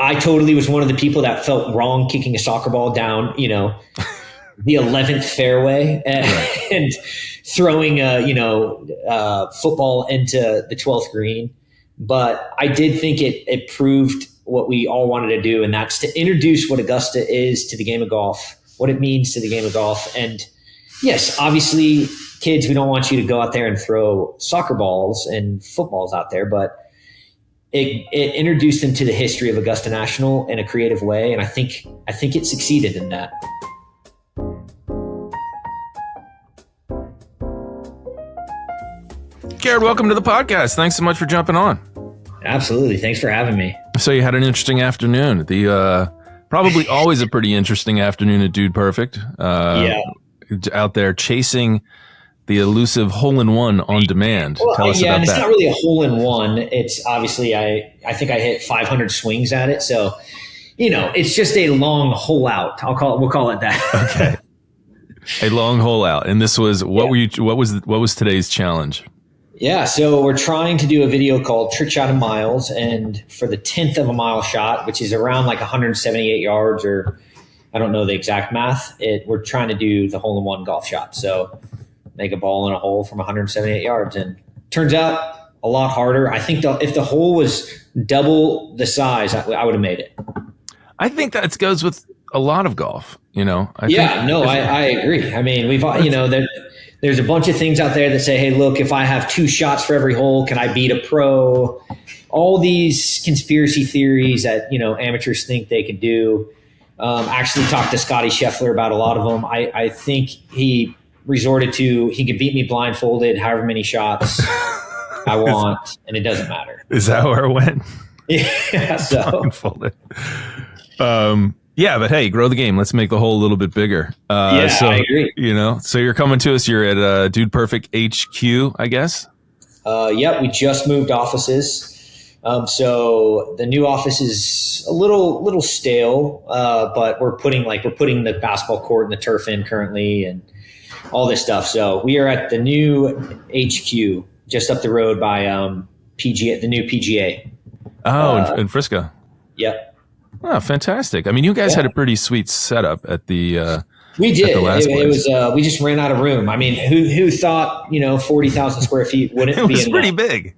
I totally was one of the people that felt wrong kicking a soccer ball down, the 11th fairway and throwing a football into the 12th green. But I did think it proved what we all wanted to do, and that's to introduce what Augusta is to the game of golf, what it means to the game of golf. And yes, obviously, kids, we don't want you to go out there and throw soccer balls and footballs out there, but it introduced them to the history of Augusta National in a creative way, and I think it succeeded in that. Garrett, welcome to the podcast. Thanks so much for jumping on. Absolutely. Thanks for having me. So you had an interesting afternoon. The probably always a pretty interesting afternoon at Dude Perfect. Out there chasing the elusive hole-in-one on demand. Well, Tell us about and it's that. not really a hole-in-one. It's obviously, I think I hit 500 swings at it. So, it's just a long hole out. We'll call it that. Okay. A long hole out. And this was, what was today's challenge? Yeah, so we're trying to do a video called Trickshot of Miles, and for the 10th of a mile shot, which is around like 178 yards, or I don't know the exact math, we're trying to do the hole-in-one golf shot. So make a ball in a hole from 178 yards, and turns out a lot harder. I think if the hole was double the size, I would have made it. I think that goes with a lot of golf, I agree. I mean, we've, there's a bunch of things out there that say, hey, look, if I have 2 shots for every hole, can I beat a pro? All these conspiracy theories that, amateurs think they could do. Actually talked to Scotty Scheffler about a lot of them. I think he resorted to, he could beat me blindfolded however many shots I want, and it doesn't matter. Is that where it went? Yeah, so. Blindfolded. Yeah, but hey, grow the game. Let's make the hole a little bit bigger. I agree. So you're coming to us. You're at Dude Perfect HQ, I guess. We just moved offices. So the new office is a little stale, but we're putting the basketball court and the turf in currently, and all this stuff. So we are at the new HQ just up the road by PGA, the new PGA. Oh, in Frisco. Yep. Oh, fantastic! I mean, you guys had a pretty sweet setup at the. We did. It was. We just ran out of room. I mean, who thought 40,000 square feet wouldn't be? It was pretty big.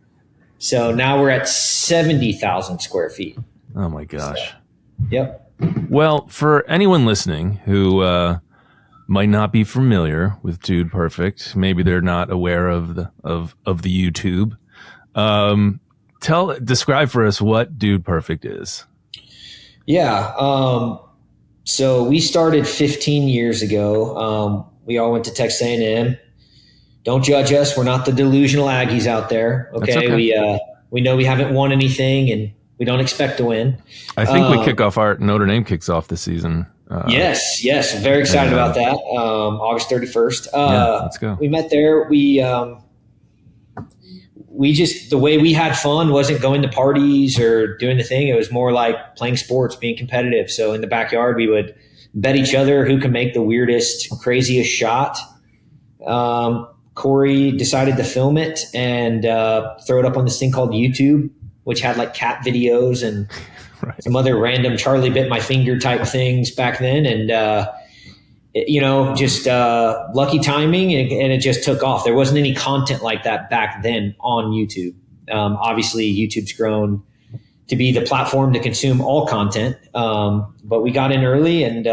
So now we're at 70,000 square feet. Oh my gosh! So, yep. Well, for anyone listening who might not be familiar with Dude Perfect, maybe they're not aware of the YouTube. Describe for us what Dude Perfect is. Yeah. So we started 15 years ago. We all went to Texas A&M. Don't judge us. We're not the delusional Aggies out there. Okay. We know we haven't won anything, and we don't expect to win. I think Notre Dame kicks off this season. Yes. Very excited about that. August 31st. Let's go. We met there. We just, the way we had fun wasn't going to parties or doing the thing. It was more like playing sports, being competitive. So in the backyard, we would bet each other who can make the weirdest, craziest shot. Corey decided to film it and throw it up on this thing called YouTube, which had like cat videos and some other random Charlie bit my finger type things back then. And, just lucky timing, and it just took off. There wasn't any content like that back then on YouTube. Obviously, YouTube's grown to be the platform to consume all content, but we got in early, and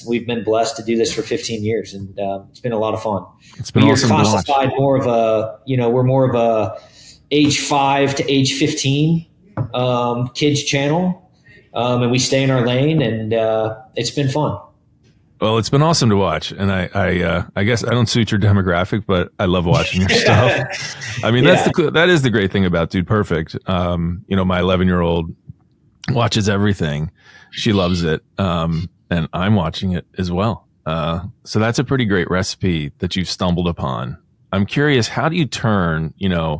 we've been blessed to do this for 15 years, and it's been a lot of fun. It's been awesome. We're classified more of a, we're more of a age 5 to age 15 kids channel, and we stay in our lane, and it's been fun. Well, it's been awesome to watch, and I guess I don't suit your demographic, but I love watching your stuff. I mean, that is the great thing about Dude Perfect. My 11-year-old watches everything; she loves it, and I'm watching it as well. So that's a pretty great recipe that you've stumbled upon. I'm curious, how do you turn a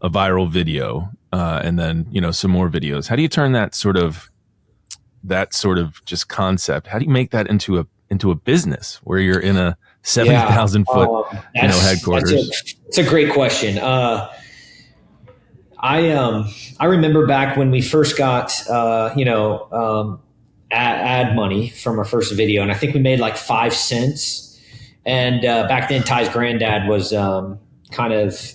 viral video and then some more videos? How do you turn that sort of just concept? How do you make that into a business where you're in a 70,000 foot headquarters? It's a great question. I remember back when we first got ad money from our first video, and I think we made like 5 cents. And back then, Ty's granddad was kind of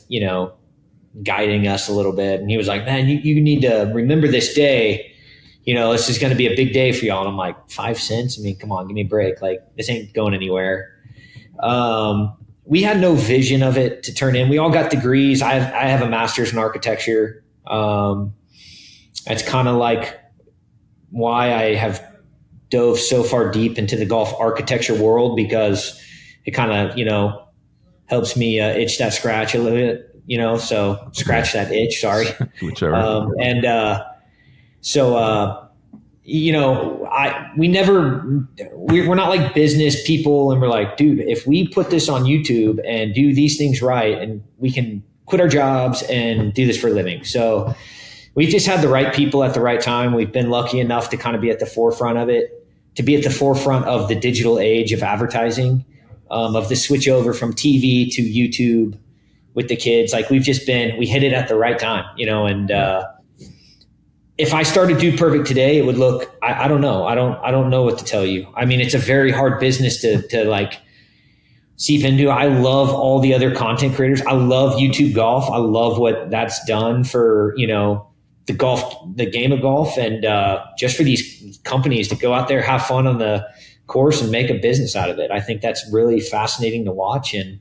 guiding us a little bit, and he was like, "Man, you need to remember this day. This is going to be a big day for y'all." And I'm like, 5 cents? I mean, come on, give me a break. Like, this ain't going anywhere. We had no vision of it to turn in. We all got degrees. I have a master's in architecture. That's kind of like why I have dove so far deep into the golf architecture world, because it kind of, helps me itch that scratch a little bit, so scratch that itch, sorry. Whichever. We're not like business people, and we're like, dude, if we put this on YouTube and do these things right, and we can quit our jobs and do this for a living. So we've just had the right people at the right time. We've been lucky enough to kind of be at the forefront of it, to be at the forefront of the digital age of advertising, of the switch over from TV to YouTube with the kids. Like, we hit it at the right time, and if I started Dude Perfect today, it would look, I don't know. I don't know what to tell you. I mean, it's a very hard business to like seep into. I love all the other content creators. I love YouTube golf. I love what that's done for, the game of golf, and just for these companies to go out there, have fun on the course and make a business out of it. I think that's really fascinating to watch. And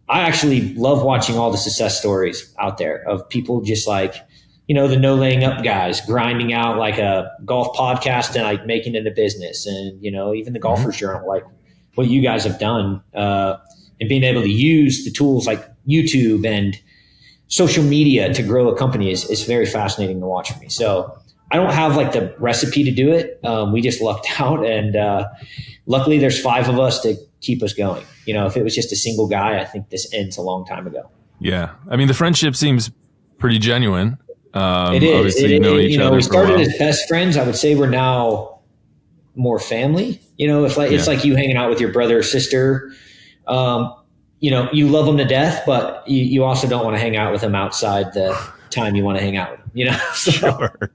I actually love watching all the success stories out there of people just like, the no laying up guys grinding out like a golf podcast and like making it a business. And, even the Golfer's Journal, like what you guys have done, and being able to use the tools like YouTube and social media to grow a company is very fascinating to watch for me. So I don't have like the recipe to do it. We just lucked out, and luckily there's 5 of us to keep us going. If it was just a single guy, I think this ends a long time ago. Yeah. I mean, the friendship seems pretty genuine. It is. Obviously, we started as best friends. I would say we're now more family. It's like you hanging out with your brother or sister. You love them to death, but you also don't want to hang out with them outside the time you want to hang out with them. Sure.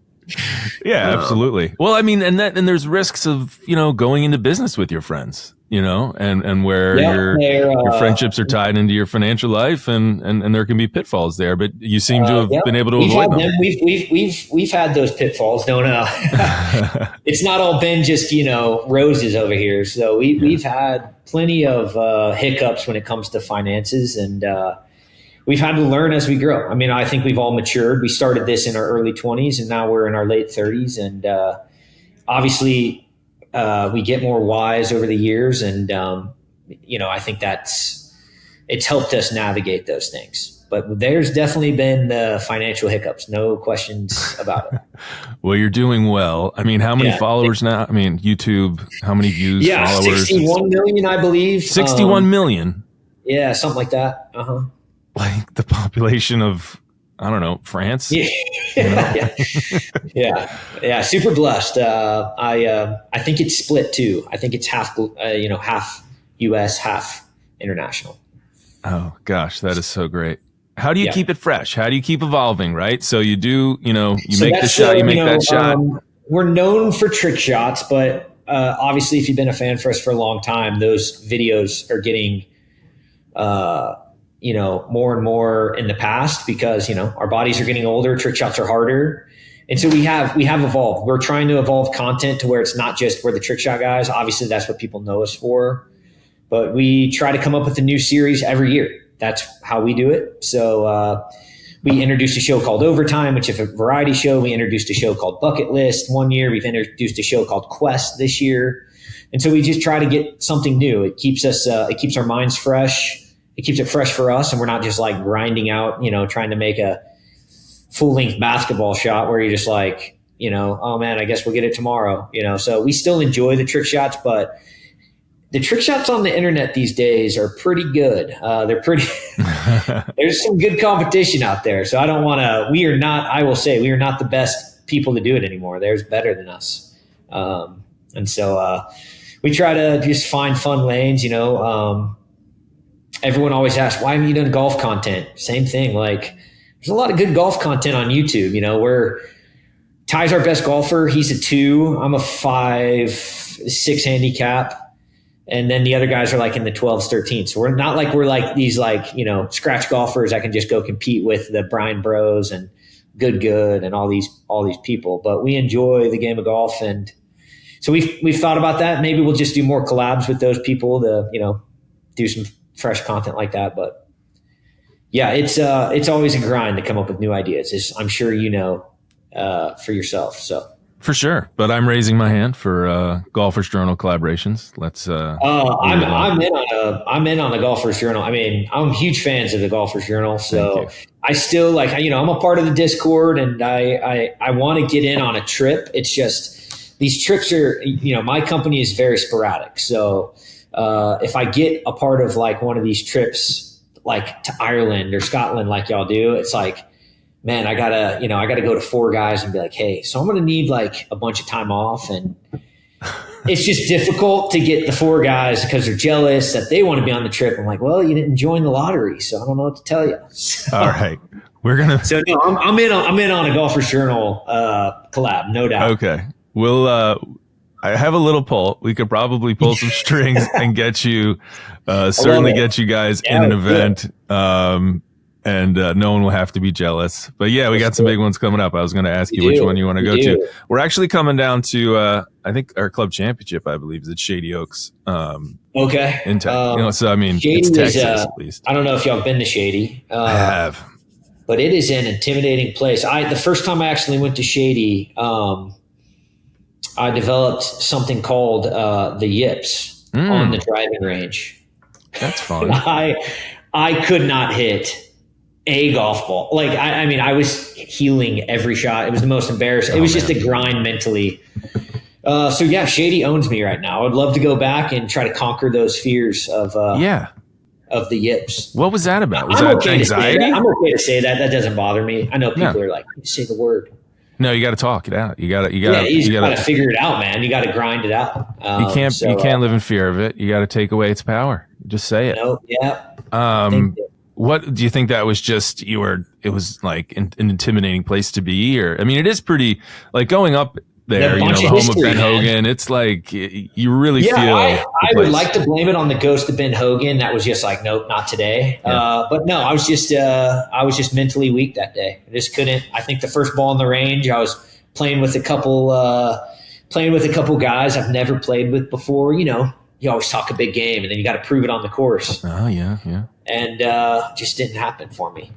Yeah, absolutely. Well, I mean, and there's risks of going into business with your friends. And where your friendships are tied into your financial life, and there can be pitfalls there, but you seem to have been able to avoid them. We've had those pitfalls. No, it's not all been just, roses over here. So we've had plenty of hiccups when it comes to finances, and we've had to learn as we grow. I mean, I think we've all matured. We started this in our early 20s, and now we're in our late 30s. And obviously, we get more wise over the years, and I think it's helped us navigate those things. But there's definitely been financial hiccups, no questions about it. Well, you're doing well. I mean, how many followers now? I mean, YouTube, how many views? Followers? 61 million, I believe. 61 million. Yeah, something like that. Like the population of, I don't know, France. Yeah. Yeah. Super blessed. I think it's split too. I think it's half US, half international. Oh gosh, that is so great. How do you keep it fresh? How do you keep evolving? Right. So you do, you make the shot, you make that shot. We're known for trick shots, but obviously if you've been a fan for us for a long time, those videos are getting, more and more in the past because, our bodies are getting older, trick shots are harder. And so we have evolved. We're trying to evolve content to where it's not just we're the trick shot guys. Obviously that's what people know us for, but we try to come up with a new series every year. That's how we do it. So, we introduced a show called Overtime, which is a variety show. We introduced a show called Bucket List one year. We've introduced a show called Quest this year. And so we just try to get something new. It keeps us, it keeps our minds fresh. It keeps it fresh for us. And we're not just like grinding out, trying to make a full length basketball shot where you're just like, oh man, I guess we'll get it tomorrow. So we still enjoy the trick shots, but the trick shots on the internet these days are pretty good. There's some good competition out there. So I will say we are not the best people to do it anymore. There's better than us. And so we try to just find fun lanes, everyone always asks, why haven't you done golf content? Same thing. Like there's a lot of good golf content on YouTube. You know, where Ty's our best golfer. He's a 2. I'm a 5-6 handicap. And then the other guys are like in the 12s, 13s. So we're not like we're like these like, you know, scratch golfers that can just go compete with the Brian Bros and Good and all these people. But we enjoy the game of golf, and so we've thought about that. Maybe we'll just do more collabs with those people to, you know, do some fresh content like that. But yeah, it's always a grind to come up with new ideas, as I'm sure you know for yourself. So. For sure, but I'm raising my hand for Golfers Journal collaborations. Let's. I'm in on the Golfers Journal. I mean, I'm huge fans of the Golfers Journal, so I still like. You know, I'm a part of the Discord, and I want to get in on a trip. It's just these trips are. You know, my company is very sporadic, so if I get a part of like one of these trips, like to Ireland or Scotland, like y'all do, it's like, man, I gotta go to 4 guys and be like, hey, so I'm going to need like a bunch of time off. And it's just difficult to get the 4 guys because they're jealous that they want to be on the trip. I'm like, well, you didn't join the lottery, so I don't know what to tell you. So, all right. We're going to. So no, I'm in on a Golfers Journal collab, no doubt. Okay. We'll, I have a little pull. We could probably pull some strings and get you, certainly get you guys in an event. And no one will have to be jealous. But yeah, we got some big ones coming up. I was going to ask you which one you want to go to. We're actually coming down to, I think our club championship, I believe, is at Shady Oaks. Okay. In you know, so I mean, Shady it's Texas at least. I don't know if y'all have been to Shady. I have. But it is an intimidating place. The first time I actually went to Shady, I developed something called the Yips on the driving range. That's fun. I could not hit a golf ball. Like, I mean, I was healing every shot. It was the most embarrassing. It was just a grind mentally. So yeah, Shady owns me right now. I would love to go back and try to conquer those fears of the Yips. What was that about? Was that anxiety? I'm okay to say that. That doesn't bother me. I know people are like, say the word. No, you got to talk it out. You got to figure it out, man. You got to grind it out. You can't live in fear of it. You got to take away its power. Just say it. No, yeah. What do you think that was just it was like an intimidating place to be? Or, I mean, it is pretty like going up there, you know, the home of Ben Hogan. It's like you really feel. I would like to blame it on the ghost of Ben Hogan. That was just like, nope, not today. Yeah. But no, I was just mentally weak that day. I just couldn't. I think the first ball in the range, I was playing with a couple guys I've never played with before. You know, you always talk a big game, and then you got to prove it on the course. Oh yeah. And just didn't happen for me.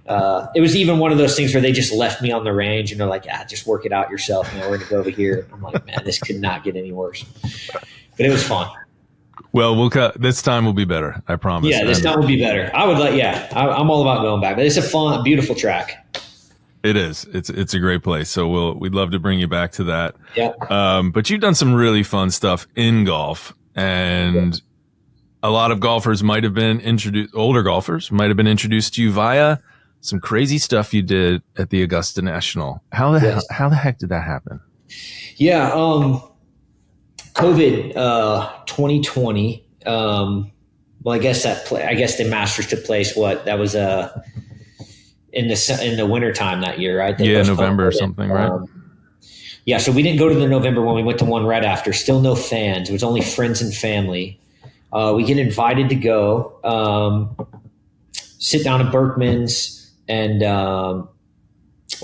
It was even one of those things where they just left me on the range and they're like, just work it out yourself. You know, we're going to go over here. I'm like, man, this could not get any worse. But it was fun. Well, this time will be better. I promise. Yeah, this time will be better. I'm all about going back. But it's a fun, beautiful track. It is. It's a great place. So we'd love to bring you back to that. Yeah. But you've done some really fun stuff in golf, and a lot of golfers might have been introduced. Older golfers might have been introduced to you via some crazy stuff you did at the Augusta National. How the heck did that happen? Yeah. COVID 2020. Well, I guess the Masters took place. That was in the winter time that year, right? November or something, right? Yeah. So we didn't go to the November one. We went to one right after. Still no fans. It was only friends and family. We get invited to go sit down at Berkman's, and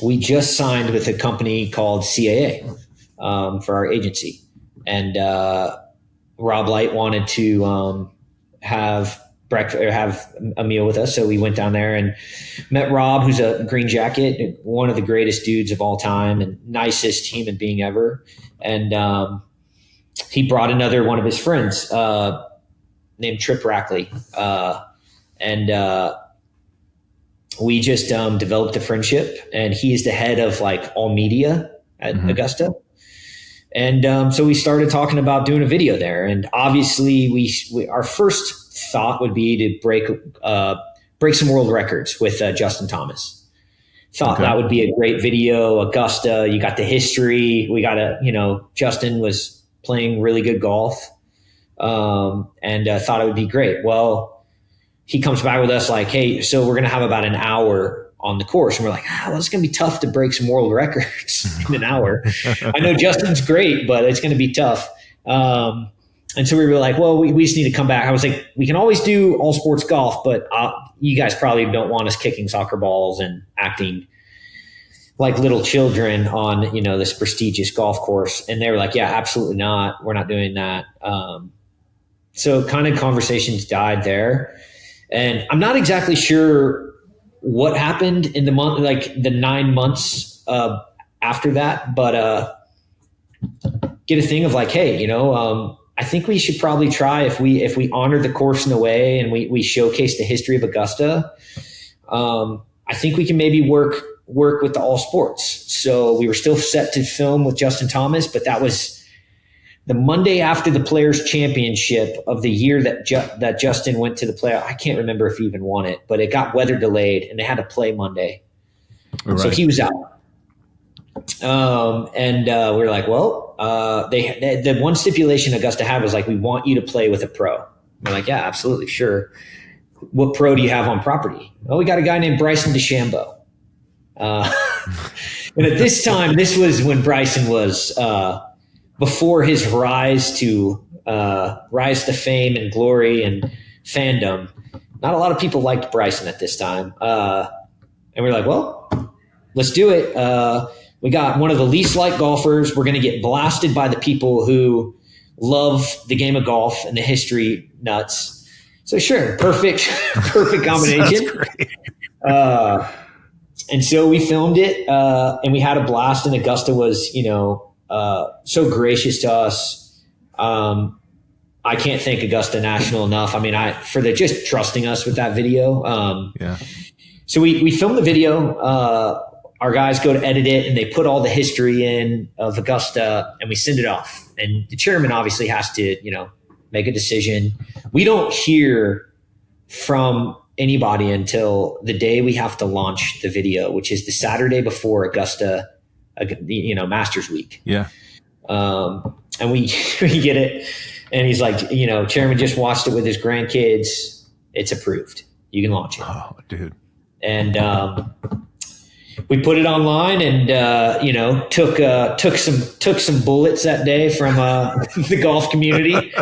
we just signed with a company called CAA for our agency. And Rob Light wanted to have breakfast or have a meal with us, so we went down there and met Rob, who's a green jacket, one of the greatest dudes of all time and nicest human being ever. And he brought another one of his friends named Trip Rackley. And we just developed a friendship, and he is the head of like all media at Augusta. And so we started talking about doing a video there. And obviously we our first thought would be to break some world records with Justin Thomas. That would be a great video. Augusta, you got the history. We got Justin was playing really good golf. And thought it would be great. Well, he comes back with us like, hey, so we're going to have about an hour on the course. And we're like, well, it's going to be tough to break some world records in an hour. I know Justin's great, but it's going to be tough. And so we were like, well, we just need to come back. I was like, we can always do all sports golf, but you guys probably don't want us kicking soccer balls and acting like little children on, this prestigious golf course. And they were like, yeah, absolutely not. We're not doing that. So kind of conversations died there. And I'm not exactly sure what happened in the month, like the 9 months after that, but get a thing of like, hey, I think we should probably try if we honor the course in a way and we showcase the history of Augusta. I think we can maybe work with the all sports. So we were still set to film with Justin Thomas, but that was the Monday after the Players Championship of the year that Justin went to the playoff. I can't remember if he even won it, but it got weather delayed and they had to play Monday. Right. So he was out. And we were like, well, the one stipulation Augusta had was like, we want you to play with a pro. We're like, yeah, absolutely, sure. What pro do you have on property? Well, we got a guy named Bryson DeChambeau. And at this time, this was when Bryson was before his rise to fame and glory and fandom. Not a lot of people liked Bryson at this time. And we're like, well, let's do it. We got one of the least liked golfers. We're going to get blasted by the people who love the game of golf and the history nuts. So sure, perfect combination. Great. And so we filmed it, and we had a blast. And Augusta was, so gracious to us. I can't thank Augusta National enough. I mean, for just trusting us with that video. Yeah. So we filmed the video. Our guys go to edit it and they put all the history in of Augusta and we send it off. And the chairman obviously has to, make a decision. We don't hear from anybody until the day we have to launch the video, which is the Saturday before Augusta, Masters Week. Yeah. And we get it. And he's like, chairman just watched it with his grandkids. It's approved. You can launch it. Oh, dude. And, we put it online and, took some bullets that day from, the golf community,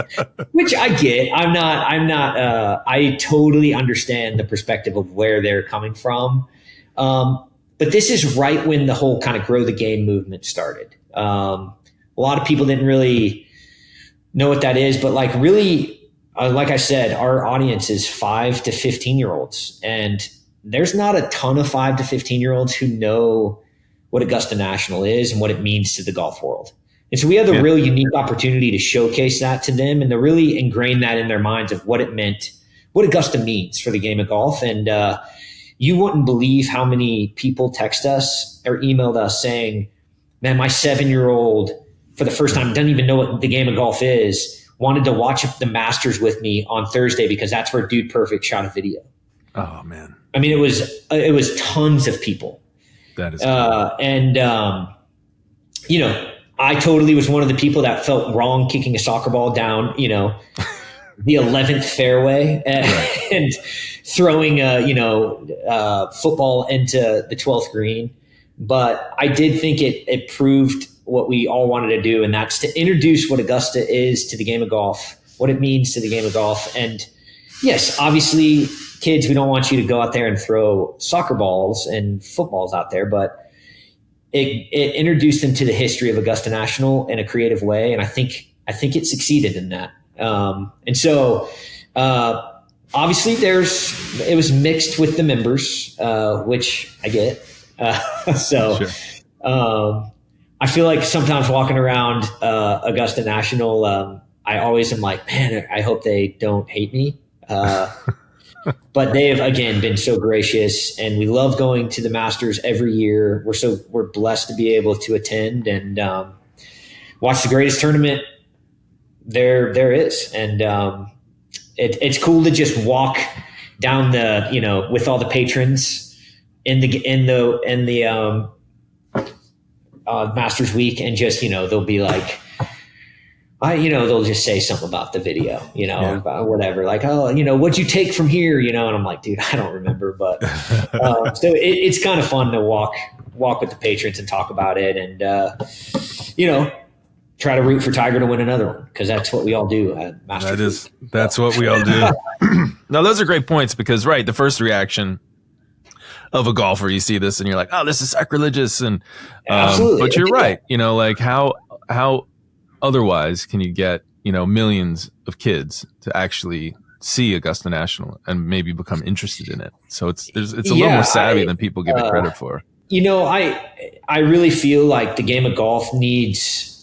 which I get. I totally understand the perspective of where they're coming from. But this is right when the whole kind of grow the game movement started. A lot of people didn't really know what that is, but like really, like I said, our audience is 5 to 15-year-olds, and there's not a ton of 5 to 15-year-olds who know what Augusta National is and what it means to the golf world. And so we have the real unique opportunity to showcase that to them and to really ingrain that in their minds of what it meant, what Augusta means for the game of golf. And you wouldn't believe how many people text us or emailed us saying, man, my 7-year-old for the first time doesn't even know what the game of golf is, wanted to watch the Masters with me on Thursday because that's where Dude Perfect shot a video. Oh, man. I mean, it was tons of people. That is I totally was one of the people that felt wrong kicking a soccer ball down, the 11th fairway and throwing football into the 12th green. But I did think it proved what we all wanted to do, and that's to introduce what Augusta is to the game of golf, what it means to the game of golf. And yes, obviously, kids, we don't want you to go out there and throw soccer balls and footballs out there, but it introduced them to the history of Augusta National in a creative way. And I think it succeeded in that. And so obviously it was mixed with the members, which I get. Sure. I feel like sometimes walking around Augusta National, I always am like, man, I hope they don't hate me. But they have, again, been so gracious, and we love going to the Masters every year. We're blessed to be able to attend and watch the greatest tournament there is. And it's cool to just walk down with all the patrons in the Masters week, and just, there'll be like they'll just say something about the video, about whatever, like, oh, what'd you take from here, and I'm like, dude, I don't remember, but so it's kind of fun to walk with the patrons and talk about it, and try to root for Tiger to win another one, because that's what we all do at Masters. That's what we all do. Now, those are great points, because the first reaction of a golfer, you see this and you're like, oh, this is sacrilegious, and absolutely. But you're right, like how otherwise can you get millions of kids to actually see Augusta National and maybe become interested in it? So it's a little more savvy than people give it credit for. I really feel like the game of golf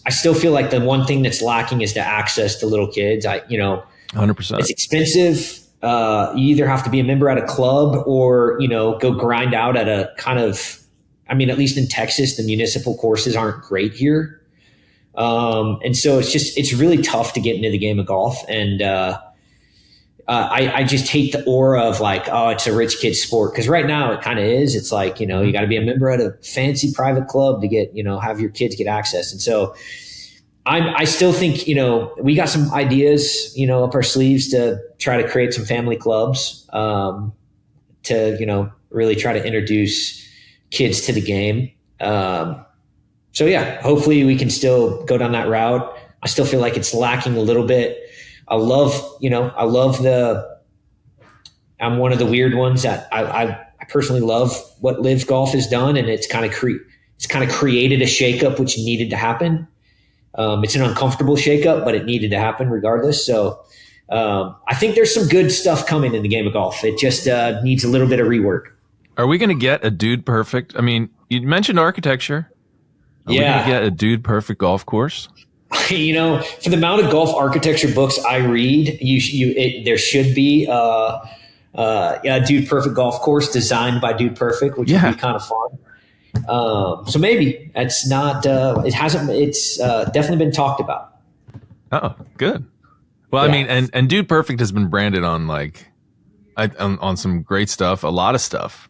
I still feel like the one thing that's lacking is the access to little kids. 100%. It's expensive. You either have to be a member at a club or, go grind out at a kind of, at least in Texas, the municipal courses aren't great here. And so it's really tough to get into the game of golf. And I just hate the aura of like, oh, it's a rich kid sport. Cause right now it kind of is. It's like, you got to be a member at a fancy private club to get, have your kids get access. And so I still think, we got some ideas, up our sleeves to try to create some family clubs, to, really try to introduce kids to the game. So yeah, hopefully we can still go down that route. I still feel like it's lacking a little bit. I'm one of the weird ones that I personally love what Live Golf has done. And it's kind of created a shakeup, which needed to happen. It's an uncomfortable shakeup, but it needed to happen regardless. So I think there's some good stuff coming in the game of golf. It just needs a little bit of rework. Are we going to get a dude perfect? You mentioned architecture. Are we going to get a dude perfect golf course? For the amount of golf architecture books I read, there should be a dude perfect golf course designed by Dude Perfect, which would be kind of fun. So maybe it's not. It's definitely been talked about. Oh, good. Well, and Dude Perfect has been branded on on some great stuff, a lot of stuff.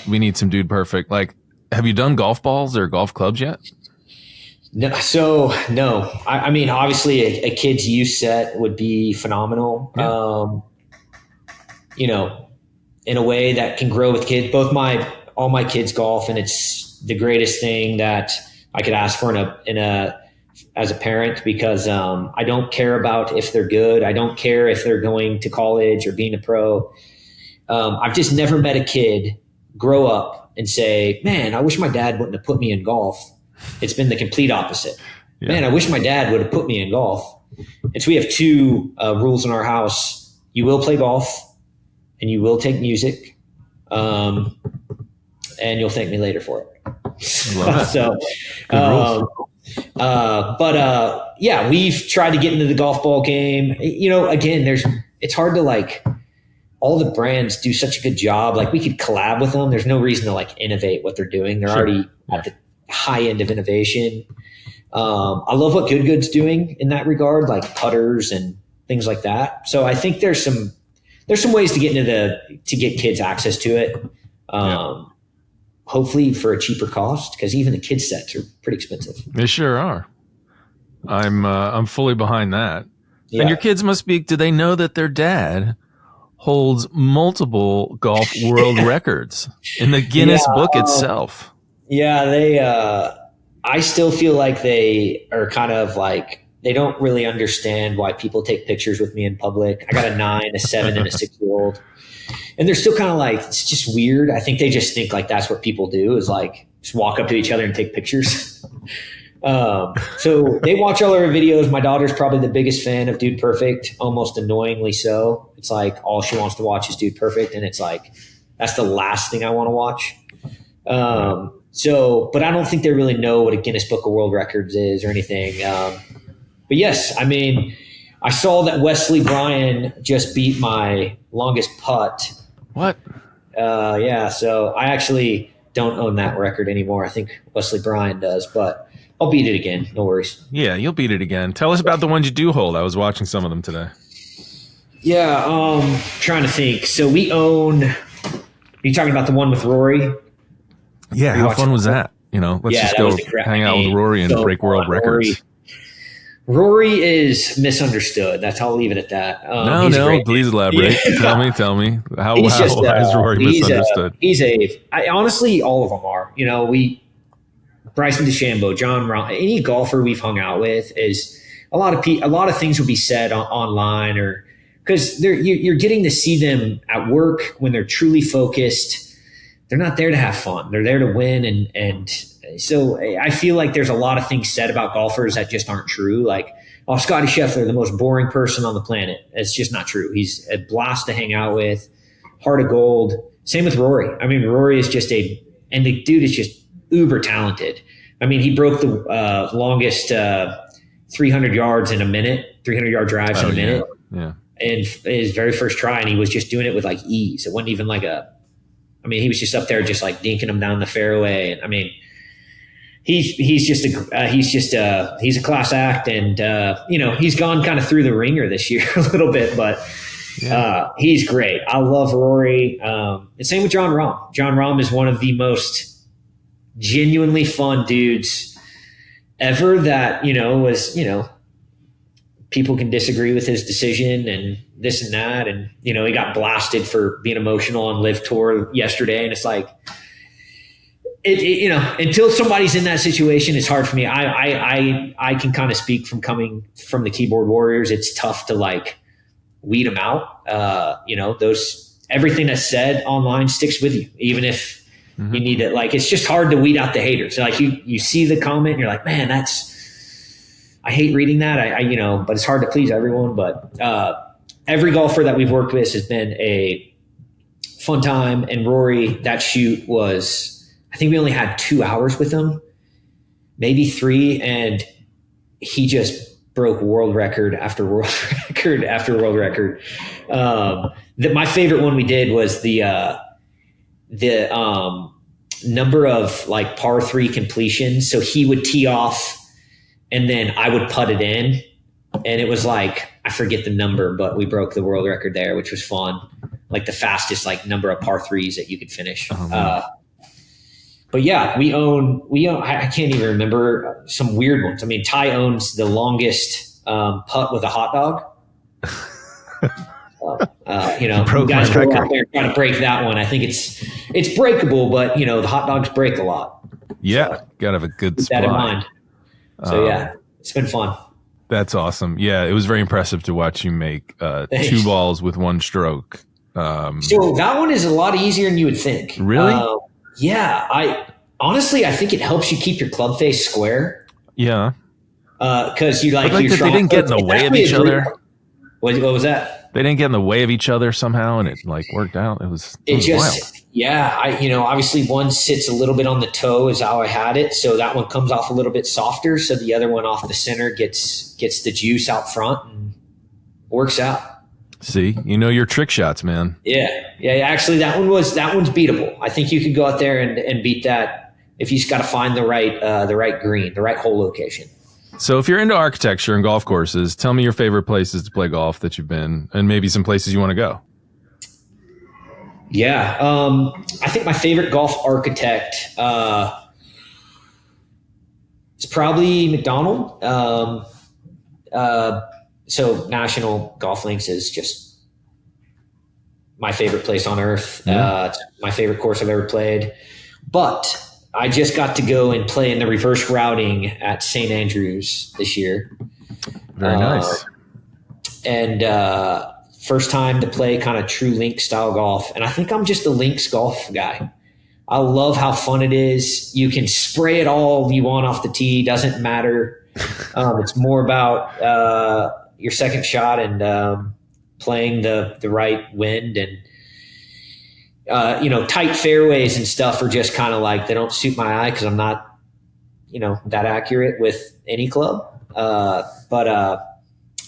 We need some Dude Perfect. Have you done golf balls or golf clubs yet? No. So no. Obviously a kid's use set would be phenomenal. Yeah. In a way that can grow with kids. All my kids golf, and it's the greatest thing that I could ask for as a parent, because I don't care about if they're good. I don't care if they're going to college or being a pro. I've just never met a kid grow up and say, man, I wish my dad wouldn't have put me in golf. It's been the complete opposite. Yeah. Man, I wish my dad would have put me in golf. And so we have two rules in our house. You will play golf and you will take music. And you'll thank me later for it. So, we've tried to get into the golf ball game. Again, it's hard to all the brands do such a good job. We could collab with them. There's no reason to innovate what they're doing. They're already at the high end of innovation. I love what Good's doing in that regard, like putters and things like that. So I think there's some ways to get kids access to it. Hopefully for a cheaper cost, because even the kids sets are pretty expensive. They sure are. I'm fully behind that. Yeah. And your kids do they know that their dad holds multiple golf world records in the Guinness book itself? Yeah, I still feel like they are kind of they don't really understand why people take pictures with me in public. I got a 9, a 7, and a 6-year-old. And they're still kind of it's just weird. I think they just think that's what people do, is just walk up to each other and take pictures. So they watch all our videos. My daughter's probably the biggest fan of Dude Perfect, almost annoyingly so. It's all she wants to watch is Dude Perfect. And it's that's the last thing I want to watch. But I don't think they really know what a Guinness Book of World Records is or anything. But yes, I saw that Wesley Bryan just beat my longest putt. What? So I actually don't own that record anymore. I think Wesley Bryan does, but I'll beat it again. No worries. Yeah, you'll beat it again. Tell us about the ones you do hold. I was watching some of them today. Yeah, trying to think. So we own. Are you talking about the one with Rory? Yeah, how fun was that? Let's just go hang out with Rory and break world records. Rory is misunderstood. I'll leave it at that. No, please elaborate. Yeah. Tell me. How is Rory misunderstood? Honestly, all of them are. Bryson DeChambeau, John Rahm, any golfer we've hung out with is a lot of things will be said online, or because you're getting to see them at work when they're truly focused. They're not there to have fun. They're there to win. And so I feel like there's a lot of things said about golfers that just aren't true. Like, oh, Scotty Scheffler, the most boring person on the planet. It's just not true. He's a blast to hang out with, heart of gold. Same with Rory. I mean, Rory is just and the dude is just uber talented. I mean, he broke the longest 300 yards in a minute, 300-yard drives in a minute. Yeah. And his very first try, and he was just doing it with like ease. It wasn't even like he was just up there just like dinking them down the fairway. And I mean, he's a class act, and he's gone kind of through the ringer this year a little bit, but he's great. I love Rory. And same with John Rahm. John Rahm is one of the most genuinely fun dudes ever that, people can disagree with his decision and this and that. And, he got blasted for being emotional on Live Tour yesterday. And it's like, until somebody's in that situation, it's hard for me. I can kind of speak from coming from the keyboard warriors. It's tough to like weed them out. Everything that's said online sticks with you, even if you need it. Like, it's just hard to weed out the haters. Like you see the comment and you're like, man, I hate reading that. But it's hard to please everyone. But every golfer that we've worked with has been a fun time. And Rory, that shoot was, I think we only had 2 hours with him, maybe 3. And he just broke world record after world record after world record. My favorite one we did was the number of like par 3 completions. So he would tee off and then I would putt it in. And it was like, I forget the number, but we broke the world record there, which was fun. Like the fastest like number of par 3s that you could finish. But yeah, we own, I can't even remember some weird ones. I mean, Ty owns the longest putt with a hot dog. You guys go out there trying to break that one. I think it's breakable, but the hot dogs break a lot. Yeah, so, gotta have a good spot. Keep that in mind. So yeah, it's been fun. That's awesome. Yeah, it was very impressive to watch you make 2 balls with 1 stroke. So that one is a lot easier than you would think. Really? Yeah, I think it helps you keep your club face square. Yeah, because you like they didn't get in the way of each other. What was that? They didn't get in the way of each other somehow, and it like worked out. It was wild. Yeah. Obviously one sits a little bit on the toe is how I had it, so that one comes off a little bit softer. So the other one off the center gets the juice out front and works out. See, your trick shots, man. Yeah. Actually, that one's beatable. I think you could go out there and beat that if you just got to find the right green, the right hole location. So if you're into architecture and golf courses, tell me your favorite places to play golf that you've been, and maybe some places you want to go. Yeah, I think my favorite golf architect is probably McDonald. So National Golf Links is just my favorite place on earth. It's my favorite course I've ever played. But I just got to go and play in the reverse routing at St. Andrews this year. Very nice. And first time to play kind of true link style golf. And I think I'm just a links golf guy. I love how fun it is. You can spray it all you want off the tee. Doesn't matter. It's more about your second shot and playing the right wind, and tight fairways and stuff are just kind of like, they don't suit my eye because I'm not that accurate with any club. But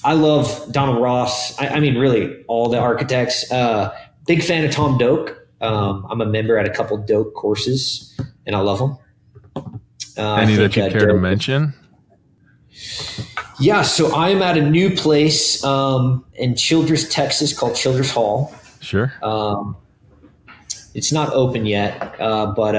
I love Donald Ross. I mean, really all the architects. Big fan of Tom Doak. I'm a member at a couple Doak courses and I love them. Any that you care to mention? Yeah, so I'm at a new place in Childress, Texas called Childress Hall. Sure. It's not open yet, but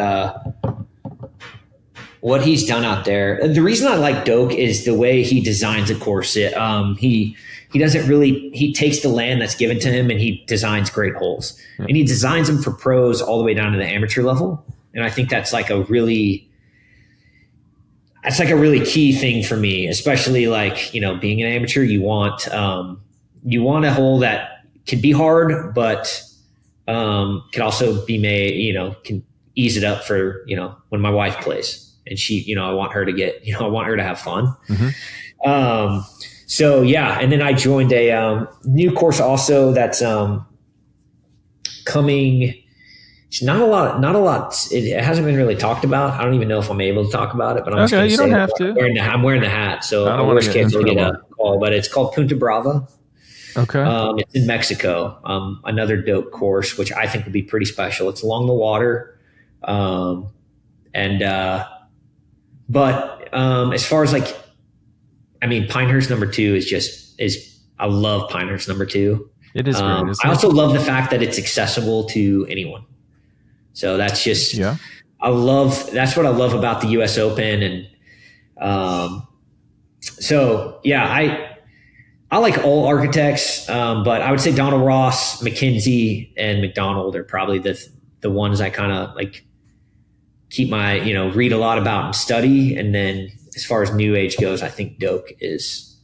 what he's done out there. The reason I like Doak is the way he designs a course. He doesn't really, he takes the land that's given to him and he designs great holes. Yeah. And he designs them for pros all the way down to the amateur level. And I think that's like a really key thing for me, especially like, being an amateur, you want a hole that can be hard, but can also be made, can ease it up for, when my wife plays and she, I want her to have fun. Mm-hmm. So yeah. And then I joined a new course also that's coming. It's not a lot. It hasn't been really talked about. I don't even know if I'm able to talk about it, but I'm okay. You don't have to. I'm wearing the hat, so I worst case will get a call. But it's called Punta Brava. Okay. It's in Mexico. Another dope course, which I think would be pretty special. It's along the water, but as far as like, Pinehurst number 2 is I love Pinehurst number 2. It is great. I also love the fact that it's accessible to anyone. So that's just, that's what I love about the US Open. And, so yeah, I like all architects. But I would say Donald Ross, McKinsey, and McDonald are probably the ones I kind of like keep my, read a lot about and study. And then as far as new age goes, I think Doak is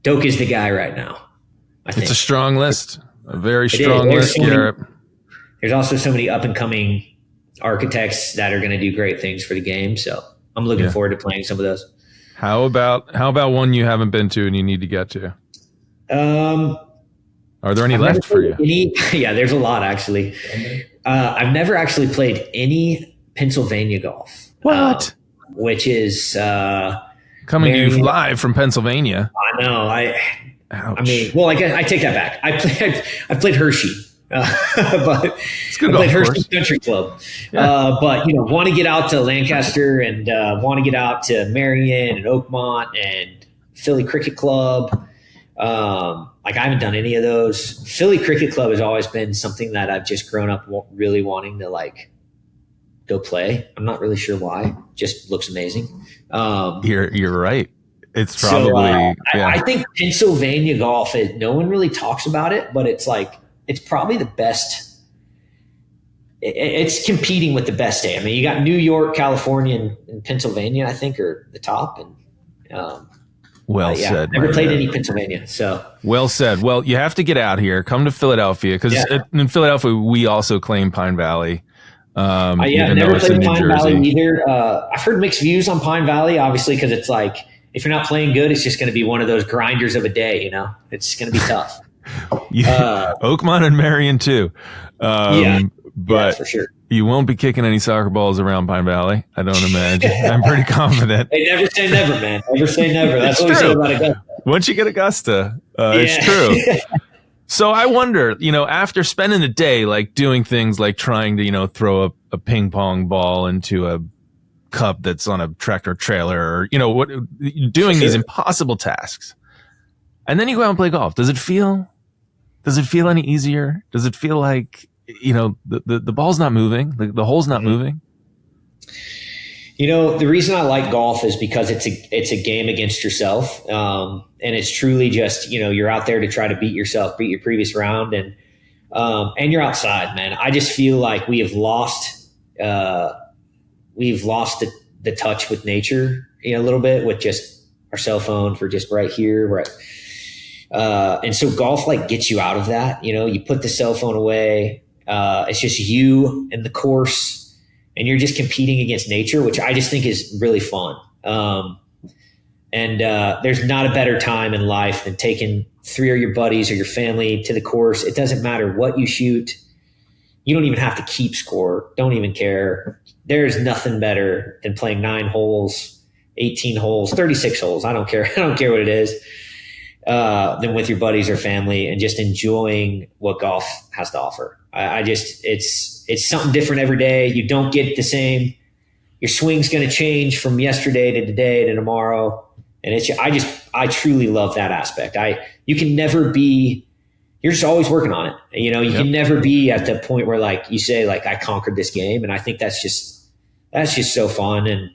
the guy right now. It's a strong list, a very strong list, Garrett. There's also so many up and coming architects that are going to do great things for the game. So I'm looking forward to playing some of those. How about one you haven't been to and you need to get to? Are there any left for you? Yeah, there's a lot actually. I've never actually played any Pennsylvania golf. What? Which is coming to you live from Pennsylvania. I know. Ouch. I take that back. I played Hershey, but it's good I played Hershey course. Country Club. Yeah. But want to get out to Lancaster and want to get out to Marion and Oakmont and Philly Cricket Club. I haven't done any of those. Philly Cricket Club has always been something that I've just grown up really wanting to like go play. I'm not really sure why. Just looks amazing. You're right. It's probably. I think Pennsylvania golf. No one really talks about it, but it's probably the best. It's competing with the best day. You got New York, California, and Pennsylvania. I think are the top. And said. Never played any Pennsylvania. So well said. Well, you have to get out here. Come to Philadelphia because in Philadelphia we also claim Pine Valley. I've never played Pine Valley either. I've heard mixed views on Pine Valley, obviously, because it's like if you're not playing good, it's just going to be one of those grinders of a day. It's going to be tough. Oakmont and Marion too. But for sure. You won't be kicking any soccer balls around Pine Valley. I don't imagine. I'm pretty confident. They never say never, man. Never say never. That's what we say about Augusta. Once you get Augusta, it's true. So I wonder, after spending a day like doing things like trying to, throw a ping pong ball into a cup that's on a tractor trailer or, doing these impossible tasks. And then you go out and play golf. Does it feel any easier? Does it feel like, the ball's not moving, the hole's not moving? The reason I like golf is because it's a game against yourself. And it's truly just, you're out there to try to beat yourself, beat your previous round. And you're outside, man. I just feel like we've lost the touch with nature, a little bit with just our cell phones. We're just right here. Right. And so golf gets you out of that. You put the cell phone away. It's just you and the course. And you're just competing against nature, which I just think is really fun. And there's not a better time in life than taking 3 of your buddies or your family to the course. It doesn't matter what you shoot. You don't even have to keep score. Don't even care. There's nothing better than playing 9 holes, 18 holes, 36 holes. I don't care. I don't care what it is. Than with your buddies or family and just enjoying what golf has to offer. It's something different every day. You don't get the same. Your swing's going to change from yesterday to today to tomorrow. And I truly love that aspect. You're just always working on it. You can never be at the point where you say I conquered this game. And I think that's just so fun. And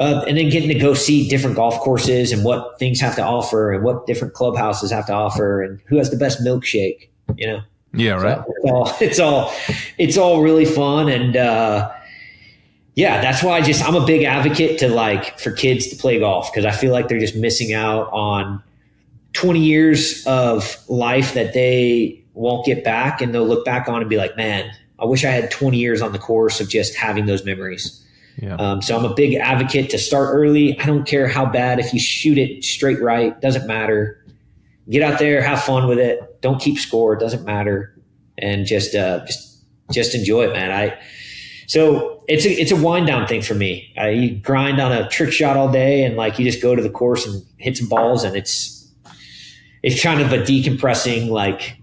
And then getting to go see different golf courses and what things have to offer and what different clubhouses have to offer and who has the best milkshake, you know? Yeah. Right. So it's all really fun. And, yeah, that's why I'm a big advocate for kids to play golf, because I feel like they're just missing out on 20 years of life that they won't get back, and they'll look back on and be like, man, I wish I had 20 years on the course of just having those memories. Yeah. So I'm a big advocate to start early. I don't care how bad. If you shoot it straight right, doesn't matter. Get out there, have fun with it. Don't keep score. It doesn't matter. And just enjoy it, man. So it's a wind down thing for me. You grind on a trick shot all day, and you just go to the course and hit some balls, and it's kind of a decompressing,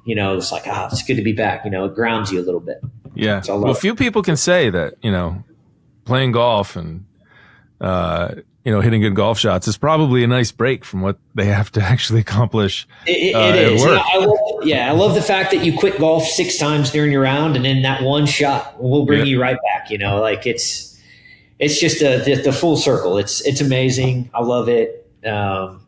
it's good to be back. It grounds you a little bit. Yeah. Well, few people can say that, playing golf and, hitting good golf shots is probably a nice break from what they have to actually accomplish. It is. At work. I love the fact that you quit golf 6 times during your round, and then that one shot will bring you right back. It's just the full circle. It's amazing. I love it.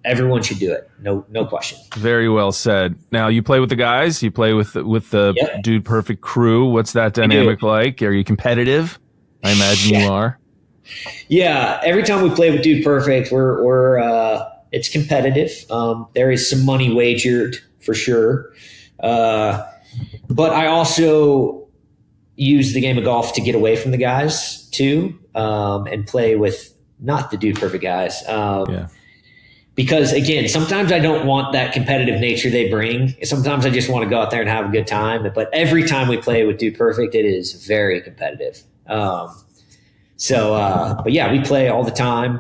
Everyone should do it. No question. Very well said. Now, you play with the guys. You play with the Dude Perfect crew. What's that dynamic like? Are you competitive? I imagine you are. Yeah, every time we play with Dude Perfect, we're it's competitive. There is some money wagered for sure, but I also use the game of golf to get away from the guys too, and play with not the Dude Perfect guys. Because again, sometimes I don't want that competitive nature they bring. Sometimes I just want to go out there and have a good time. But every time we play with Dude Perfect, it is very competitive. But yeah, we play all the time.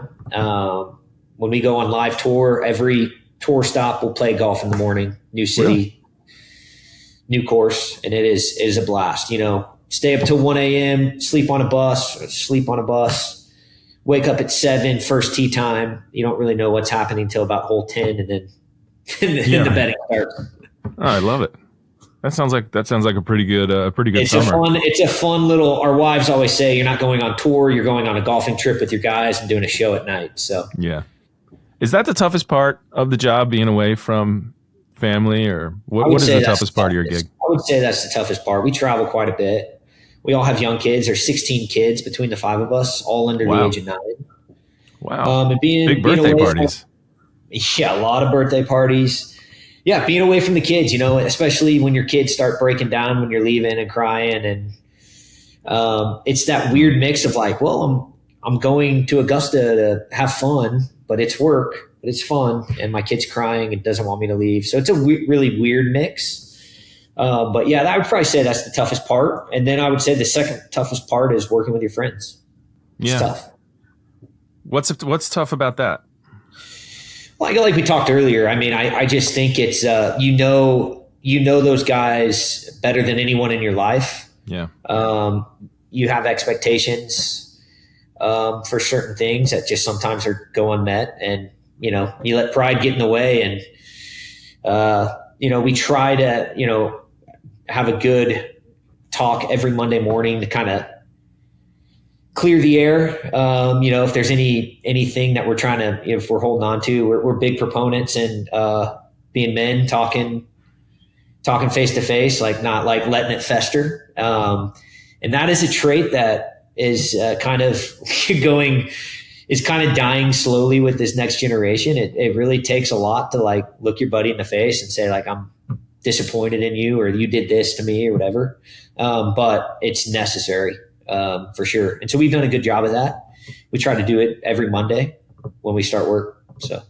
When we go on live tour, every tour stop, we'll play golf in the morning, new city, new course. And it is a blast, stay up till 1 a.m., sleep on a bus, wake up at 7, first tee time. You don't really know what's happening till about hole 10, and then the betting starts. Oh, I love it. That sounds like a pretty good it's summer. It's a fun little. Our wives always say, you're not going on tour, you're going on a golfing trip with your guys and doing a show at night. So yeah, is that the toughest part of the job, being away from family, or what is the toughest part of your gig? I would say that's the toughest part. We travel quite a bit. We all have young kids. There's 16 kids between the 5 of us, all under the age of 9. Wow. And big birthday parties. A lot of birthday parties. Yeah, being away from the kids, especially when your kids start breaking down when you're leaving and crying. And it's that weird mix of I'm going to Augusta to have fun, but it's work, but it's fun. And my kid's crying and doesn't want me to leave. So it's a really weird mix. But yeah, I would probably say that's the toughest part. And then I would say the second toughest part is working with your friends. It's tough. What's tough about that? Like we talked earlier, I mean, I just think it's, those guys better than anyone in your life. Yeah. You have expectations for certain things that just sometimes go unmet, and, you let pride get in the way. And, we try to, have a good talk every Monday morning to kind of clear the air. If there's anything that we're trying to, if we're holding on to, we're big proponents and being men, talking face to face, not letting it fester. And that is a trait that is kind of dying slowly with this next generation. It really takes a lot to look your buddy in the face and say I'm disappointed in you, or you did this to me, or whatever. But it's necessary. For sure. And so we've done a good job of that. We try to do it every Monday when we start work. So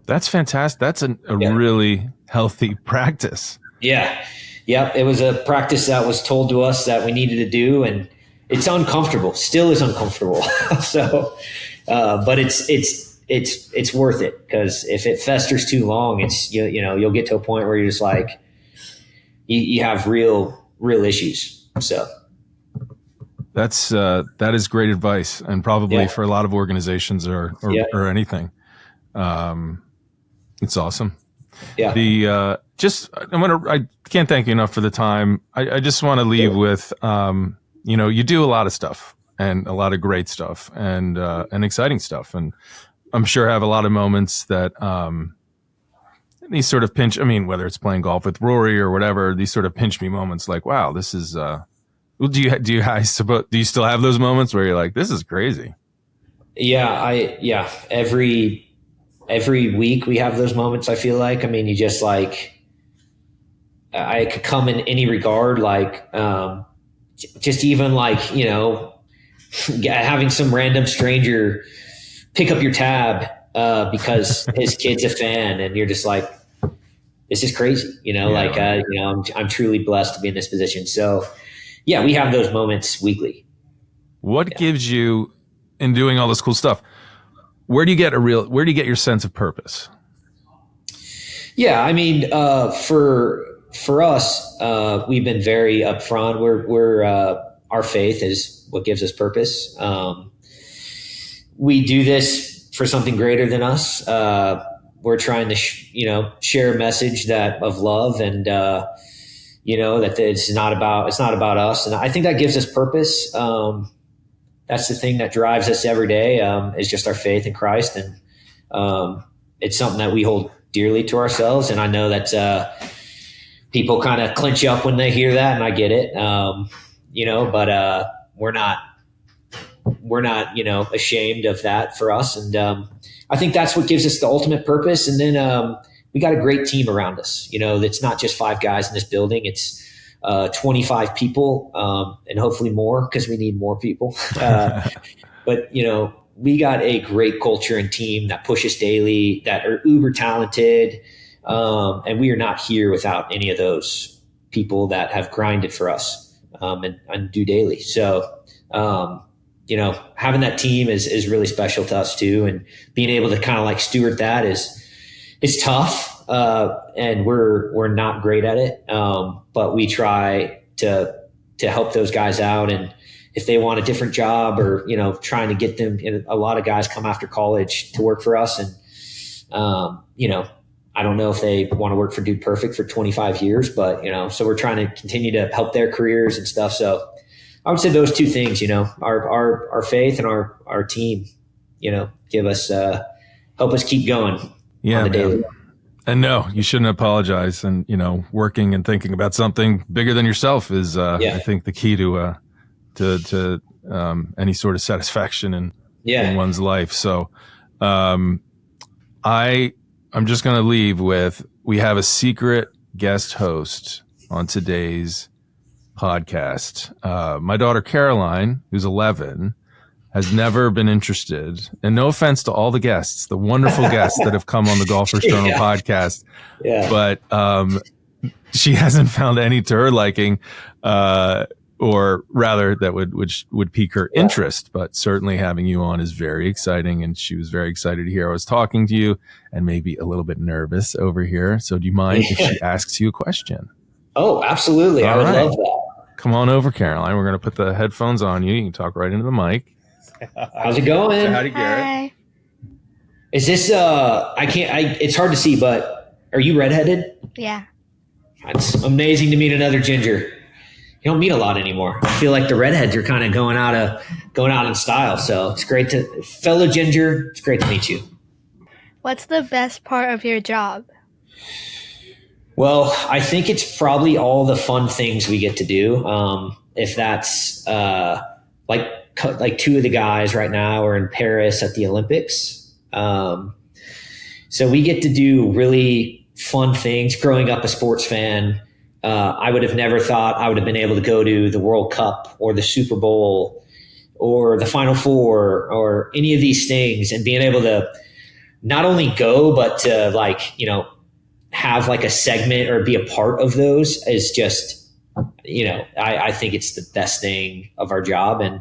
that's fantastic. That's a really healthy practice. Yeah. Yep. It was a practice that was told to us that we needed to do, and it's uncomfortable, still is uncomfortable. So, but it's worth it, because if it festers too long, it's, you'll get to a point where you're just you have real issues. So that is great advice, and probably for a lot of organizations or anything. It's awesome. Yeah. I can't thank you enough for the time. I just want to leave with, you do a lot of stuff, and a lot of great stuff and exciting stuff. And I'm sure have a lot of moments that these sort of pinch. I mean, whether it's playing golf with Rory or whatever, these sort of pinch me moments. Like, wow, this is. Do you still have those moments where you're like, this is crazy? Yeah, every week we have those moments. I feel like, I mean, you just like, I could come in any regard, like, just even like, you know, having some random stranger pick up your tab, because his kid's a fan, and you're just like, this is crazy, you know, you know, I'm truly blessed to be in this position. So yeah, we have those moments weekly. What gives you, in doing all this cool stuff, where do you get your sense of purpose? Yeah, I mean, for us, we've been very upfront. We're our faith is what gives us purpose. We do this for something greater than us. We're trying to, share a message of love, and that it's not about us. And I think that gives us purpose. That's the thing that drives us every day, is just our faith in Christ. And it's something that we hold dearly to ourselves. And I know that people kind of clinch up when they hear that, and I get it, but we're not, ashamed of that for us. And I think that's what gives us the ultimate purpose. And then we got a great team around us. It's not just 5 guys in this building. It's 25 people, and hopefully more, because we need more people. But, we got a great culture and team that pushes daily, that are uber talented. And we are not here without any of those people that have grinded for us, and do daily. So, having that team is really special to us too. And being able to kind of like steward that is tough. And we're not great at it. But we try to help those guys out. And if they want a different job, or, trying to get them, a lot of guys come after college to work for us. And, I don't know if they want to work for Dude Perfect for 25 years, but, so we're trying to continue to help their careers and stuff. So I would say those two things, our faith and our team, give us, help us keep going on the daily. And no, you shouldn't apologize. And, working and thinking about something bigger than yourself is, I think, the key to any sort of satisfaction in one's life. So, I'm just going to leave with, we have a secret guest host on today's podcast. My daughter Caroline, who's 11, has never been interested, and no offense to all the guests, the wonderful guests that have come on the Golfers Journal podcast, but she hasn't found any to her liking, or rather that would pique her interest. But certainly having you on is very exciting, and she was very excited to hear I was talking to you, and maybe a little bit nervous over here. So do you mind if she asks you a question? Oh, absolutely. I would love that. Come on over, Caroline. We're going to put the headphones on you. You can talk right into the mic. How's it going? Say hi to Garrett. Hi. Is this, it's hard to see, but are you redheaded? Yeah. It's amazing to meet another ginger. You don't meet a lot anymore. I feel like the redheads are kind of going out in style. So it's great fellow ginger. It's great to meet you. What's the best part of your job? Well, I think it's probably all the fun things we get to do. If that's like 2 of the guys right now are in Paris at the Olympics. So we get to do really fun things. Growing up a sports fan, I would have never thought I would have been able to go to the World Cup or the Super Bowl or the Final Four or any of these things, and being able to not only go, but to have like a segment or be a part of those is just, I think it's the best thing of our job. And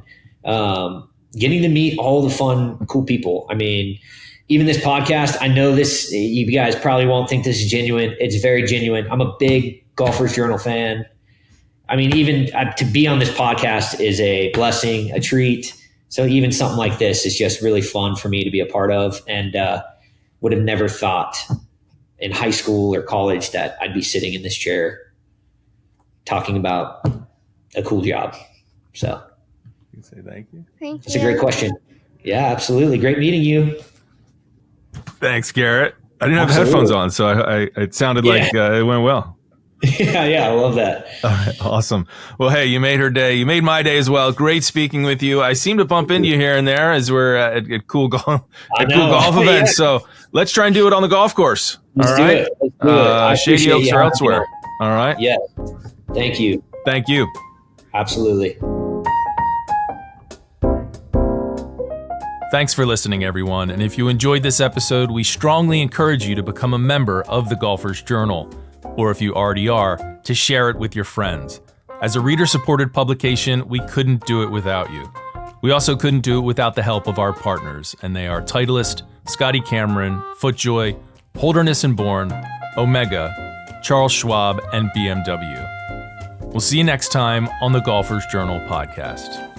getting to meet all the fun, cool people. I mean, even this podcast, I know this, you guys probably won't think this is genuine. It's very genuine. I'm a big Golfers Journal fan. I mean, even to be on this podcast is a blessing, a treat. So even something like this is just really fun for me to be a part of, and would have never thought in high school or college that I'd be sitting in this chair talking about a cool job. So Say thank you. Thank you. It's a great question. Yeah, absolutely. Great meeting you. Thanks, Garrett. I didn't have Absolutely. headphones on, so it sounded like it went well. Yeah, I love that. All right, awesome. Well, hey, you made her day. You made my day as well. Great speaking with you. I seem to bump into you here and there as we're at cool golf events. Yeah. So let's try and do it on the golf course. Let's do it. Let's do it. Shady Oaks or elsewhere. All right. Yeah. Thank you. Thank you. Absolutely. Thanks for listening, everyone. And if you enjoyed this episode, we strongly encourage you to become a member of the Golfer's Journal, or if you already are, to share it with your friends. As a reader-supported publication, we couldn't do it without you. We also couldn't do it without the help of our partners, and they are Titleist, Scotty Cameron, FootJoy, Holderness & Bourne, Omega, Charles Schwab, and BMW. We'll see you next time on the Golfer's Journal podcast.